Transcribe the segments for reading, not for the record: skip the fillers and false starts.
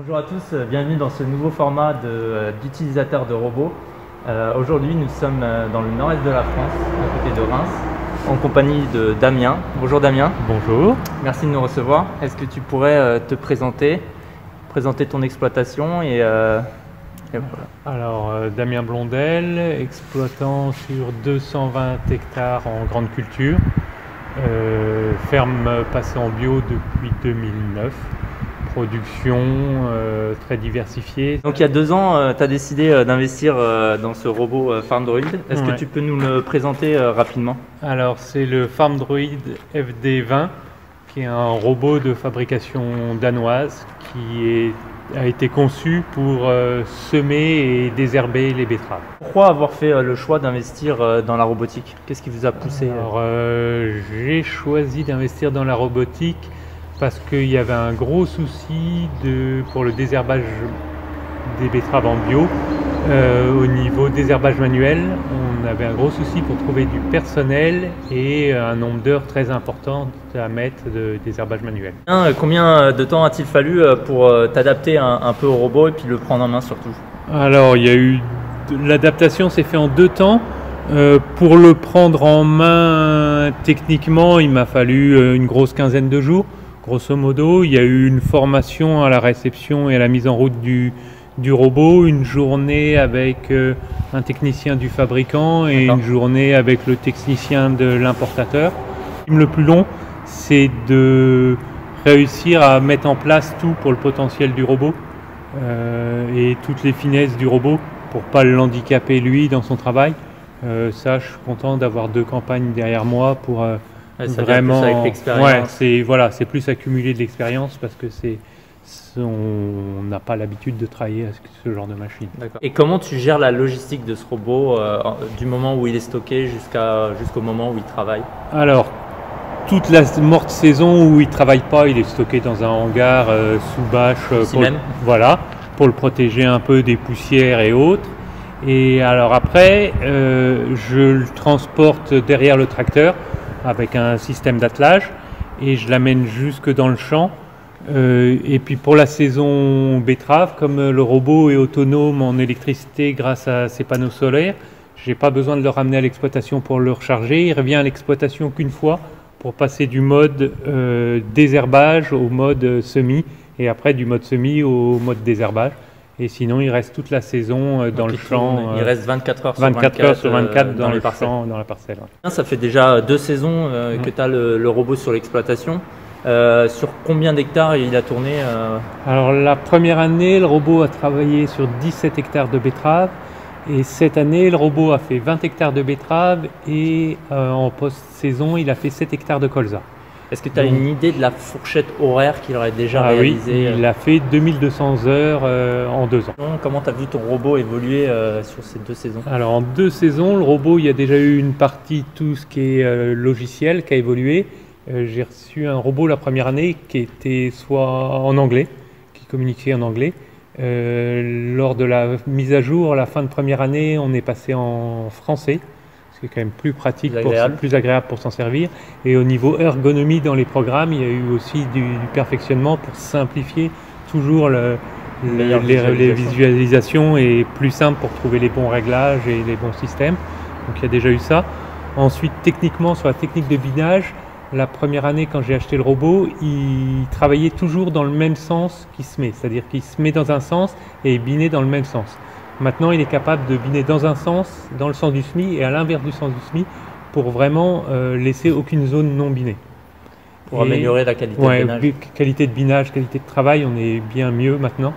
Bonjour à tous, bienvenue dans ce nouveau format d'utilisateur de robots. Aujourd'hui, nous sommes dans le nord-est de la France, à côté de Reims, en compagnie de Damien. Bonjour Damien. Bonjour. Merci de nous recevoir. Est-ce que tu pourrais te présenter ton exploitation et voilà. Alors, Damien Blondel, exploitant sur 220 hectares en grande culture, ferme passée en bio depuis 2009. Production très diversifiée. Donc il y a 2 ans, tu as décidé d'investir dans ce robot FarmDroid. Est-ce que tu peux nous le présenter rapidement? Alors c'est le FarmDroid FD20 qui est un robot de fabrication danoise qui a été conçu pour semer et désherber les betteraves. Pourquoi avoir fait le choix d'investir dans la robotique? Qu'est-ce qui vous a poussé? Alors j'ai choisi d'investir dans la robotique parce qu'il y avait un gros souci pour le désherbage des betteraves en bio. Au niveau désherbage manuel, on avait un gros souci pour trouver du personnel et un nombre d'heures très important à mettre de désherbage manuel. Combien de temps a-t-il fallu pour t'adapter un peu au robot et puis le prendre en main surtout? Alors, l'adaptation s'est faite en 2 temps. Pour le prendre en main, techniquement, il m'a fallu une grosse quinzaine de jours. Grosso modo, il y a eu une formation à la réception et à la mise en route du robot, une journée avec un technicien du fabricant et une journée avec le technicien de l'importateur. Le plus long, c'est de réussir à mettre en place tout pour le potentiel du robot et toutes les finesses du robot pour ne pas l'handicaper lui dans son travail. Ça, je suis content d'avoir 2 campagnes derrière moi pour ça vraiment, avec l'expérience. C'est plus accumuler de l'expérience parce que on n'a pas l'habitude de travailler avec ce genre de machine. Et comment tu gères la logistique de ce robot du moment où il est stocké jusqu'au moment où il travaille? Alors, toute la morte saison où il ne travaille pas, il est stocké dans un hangar sous bâche pour le protéger un peu des poussières et autres. Et alors après, je le transporte derrière le tracteur avec un système d'attelage et je l'amène jusque dans le champ. Et puis pour la saison betterave, comme le robot est autonome en électricité grâce à ses panneaux solaires, j'ai pas besoin de le ramener à l'exploitation pour le recharger. Il revient à l'exploitation qu'une fois pour passer du mode désherbage au mode semis et après du mode semis au mode désherbage. Et sinon, il reste toute la saison dans le champ. Il reste 24 heures sur 24 dans le champ, dans la parcelle. Ouais. Ça fait déjà 2 saisons que tu as le robot sur l'exploitation. Sur combien d'hectares il a tourné Alors la première année, le robot a travaillé sur 17 hectares de betteraves. Et cette année, le robot a fait 20 hectares de betteraves et en post-saison, il a fait 7 hectares de colza. Est-ce que tu as une idée de la fourchette horaire qu'il aurait déjà réalisée? Oui, il a fait 2200 heures en 2 ans. Comment tu as vu ton robot évoluer sur ces 2 saisons? Alors en 2 saisons, le robot, il y a déjà eu une partie, tout ce qui est logiciel, qui a évolué. J'ai reçu un robot la première année qui était soit en anglais, qui communiquait en anglais. Lors de la mise à jour, à la fin de première année, on est passé en français. C'est quand même plus pratique, plus agréable pour s'en servir. Et au niveau ergonomie dans les programmes, il y a eu aussi du perfectionnement pour simplifier toujours les visualisations et plus simple pour trouver les bons réglages et les bons systèmes. Donc il y a déjà eu ça. Ensuite, techniquement, sur la technique de binage, la première année quand j'ai acheté le robot, il travaillait toujours dans le même sens qu'il se met. C'est-à-dire qu'il se met dans un sens et il binait dans le même sens. Maintenant, il est capable de biner dans un sens, dans le sens du SMI et à l'inverse du sens du SMI pour vraiment laisser aucune zone non binée. Pour améliorer la qualité de binage. Qualité de binage, qualité de travail, on est bien mieux maintenant.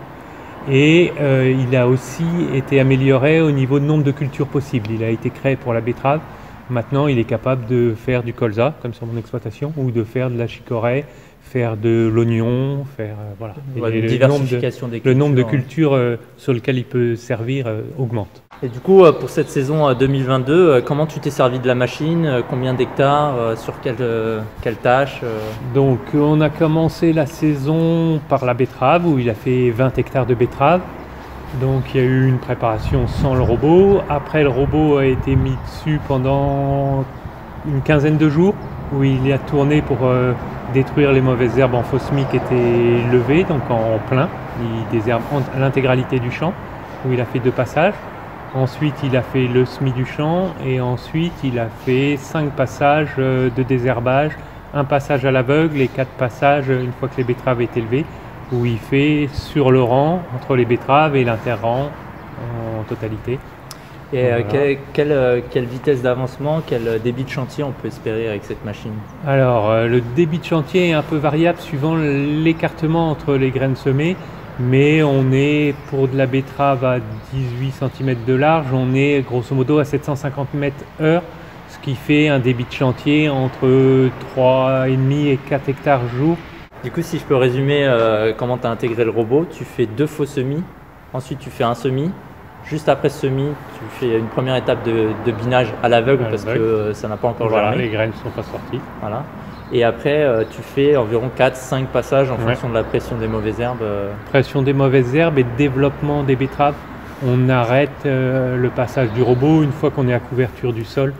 Et il a aussi été amélioré au niveau de nombre de cultures possibles. Il a été créé pour la betterave. Maintenant, il est capable de faire du colza, comme sur mon exploitation, ou de faire de la chicorée, faire de l'oignon, faire voilà. Le nombre de cultures sur lesquelles il peut servir augmente. Et du coup, pour cette saison 2022, comment tu t'es servi de la machine? Combien d'hectares? Sur quelle tâche? Donc, on a commencé la saison par la betterave, où il a fait 20 hectares de betterave. Donc il y a eu une préparation sans le robot. Après, le robot a été mis dessus pendant une quinzaine de jours, où il a tourné pour détruire les mauvaises herbes en fausse mie qui étaient levées, donc en plein. Il désherbe l'intégralité du champ, où il a fait 2 passages. Ensuite, il a fait le semis du champ et ensuite, il a fait 5 passages de désherbage, un passage à l'aveugle et 4 passages une fois que les betteraves étaient élevées, où il fait sur le rang, entre les betteraves et l'interrang en totalité. Et quelle vitesse d'avancement, quel débit de chantier on peut espérer avec cette machine? Alors, le débit de chantier est un peu variable suivant l'écartement entre les graines semées, mais on est, pour de la betterave à 18 cm de large, on est grosso modo à 750 m/h, ce qui fait un débit de chantier entre 3,5 et 4 hectares jour. Du coup, si je peux résumer comment tu as intégré le robot, tu fais 2 faux semis, ensuite tu fais un semis. Juste après ce semis, tu fais une première étape de binage à l'aveugle parce que ça n'a pas encore germé. Les graines ne sont pas sorties. Voilà. Et après, tu fais environ 4-5 passages en fonction de la pression des mauvaises herbes. Pression des mauvaises herbes et développement des betteraves. On arrête le passage du robot une fois qu'on est à couverture du sol,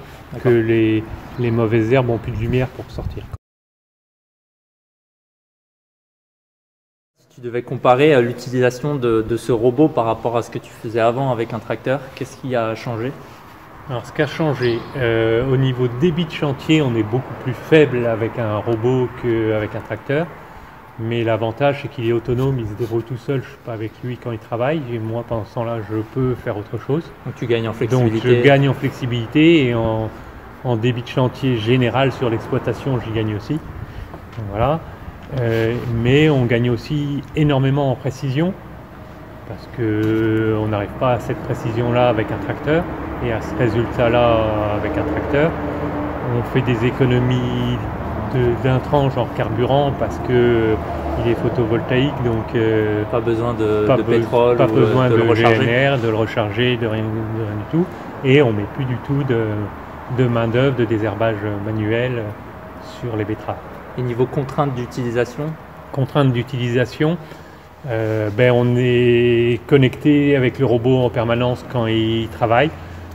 que les mauvaises herbes n'ont plus de lumière pour sortir. Si tu devais comparer l'utilisation de ce robot par rapport à ce que tu faisais avant avec un tracteur, qu'est-ce qui a changé? Alors, ce qui a changé, au niveau débit de chantier, on est beaucoup plus faible avec un robot qu'avec un tracteur. Mais l'avantage, c'est qu'il est autonome, il se débrouille tout seul, je ne suis pas avec lui quand il travaille. Et moi, pendant ce temps-là, je peux faire autre chose. Donc tu gagnes en flexibilité. Donc je gagne en flexibilité et en débit de chantier général sur l'exploitation, j'y gagne aussi. Donc, voilà. Mais on gagne aussi énormément en précision parce qu'on n'arrive pas à cette précision-là avec un tracteur et à ce résultat-là avec un tracteur. On fait des économies d'intrants genre carburant parce qu'il est photovoltaïque, donc pas besoin de pétrole, pas besoin de le recharger. GNR, de le recharger, de rien du tout. Et on met plus du tout de main d'œuvre, de désherbage manuel sur les betteraves. Et niveau contrainte d'utilisation? Contrainte d'utilisation, on est connecté avec le robot en permanence quand il travaille.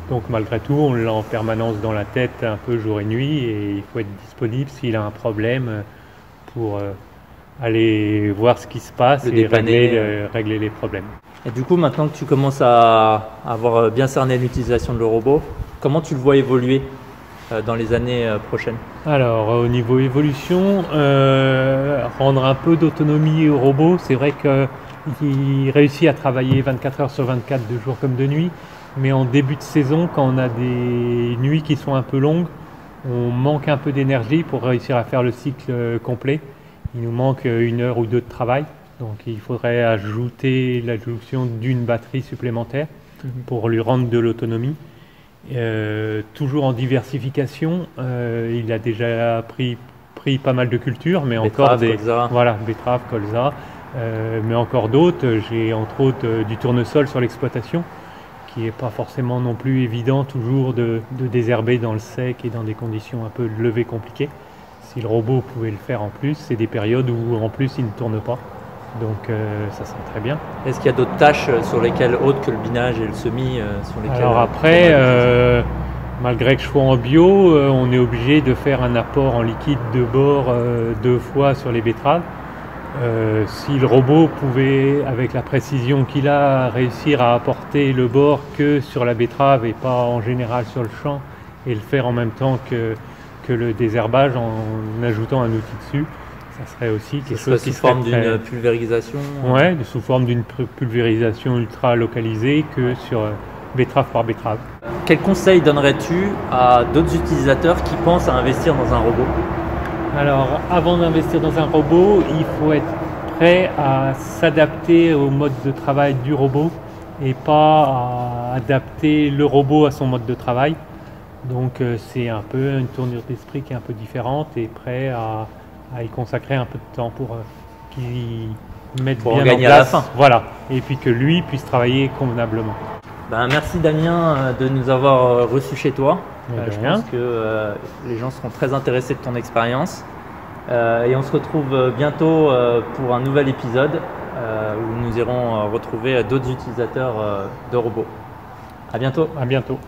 Donc malgré tout, on l'a en permanence dans la tête un peu jour et nuit et il faut être disponible s'il a un problème pour aller voir ce qui se passe et régler les problèmes. Et du coup, maintenant que tu commences à avoir bien cerné l'utilisation de le robot, comment tu le vois évoluer dans les années prochaines? Alors au niveau évolution, rendre un peu d'autonomie au robot. C'est vrai qu'il réussit à travailler 24 heures sur 24, de jour comme de nuit, mais en début de saison, quand on a des nuits qui sont un peu longues, on manque un peu d'énergie pour réussir à faire le cycle complet. Il nous manque 1 heure ou 2 de travail, donc il faudrait ajouter l'adjonction d'une batterie supplémentaire pour lui rendre de l'autonomie. Toujours en diversification, il a déjà pris pas mal de cultures, mais encore betteraves, colza, mais encore d'autres. J'ai entre autres du tournesol sur l'exploitation, qui n'est pas forcément non plus évident toujours de désherber dans le sec et dans des conditions un peu de levée compliquées. Si le robot pouvait le faire en plus, c'est des périodes où en plus il ne tourne pas. Donc ça serait très bien. Est-ce qu'il y a d'autres tâches sur lesquelles, autres que le binage et le semis, sur lesquelles... Alors après, malgré que je sois en bio, on est obligé de faire un apport en liquide de bord 2 fois sur les betteraves. Si le robot pouvait, avec la précision qu'il a, réussir à apporter le bord que sur la betterave et pas en général sur le champ, et le faire en même temps que le désherbage en ajoutant un outil dessus, ça serait aussi quelque chose qui serait sous forme d'une pulvérisation. Ouais, sous forme d'une pulvérisation ultra localisée que sur betterave par betterave. Quel conseil donnerais-tu à d'autres utilisateurs qui pensent à investir dans un robot? Alors, avant d'investir dans un robot, il faut être prêt à s'adapter au mode de travail du robot et pas à adapter le robot à son mode de travail. Donc, c'est un peu une tournure d'esprit qui est un peu différente et prêt à y consacrer un peu de temps pour qu'il mette bien en place. À la fin. Voilà, et puis que lui puisse travailler convenablement. Merci Damien de nous avoir reçus chez toi. Je pense que les gens seront très intéressés de ton expérience. Et on se retrouve bientôt pour un nouvel épisode où nous irons retrouver d'autres utilisateurs de robots. À bientôt. À bientôt.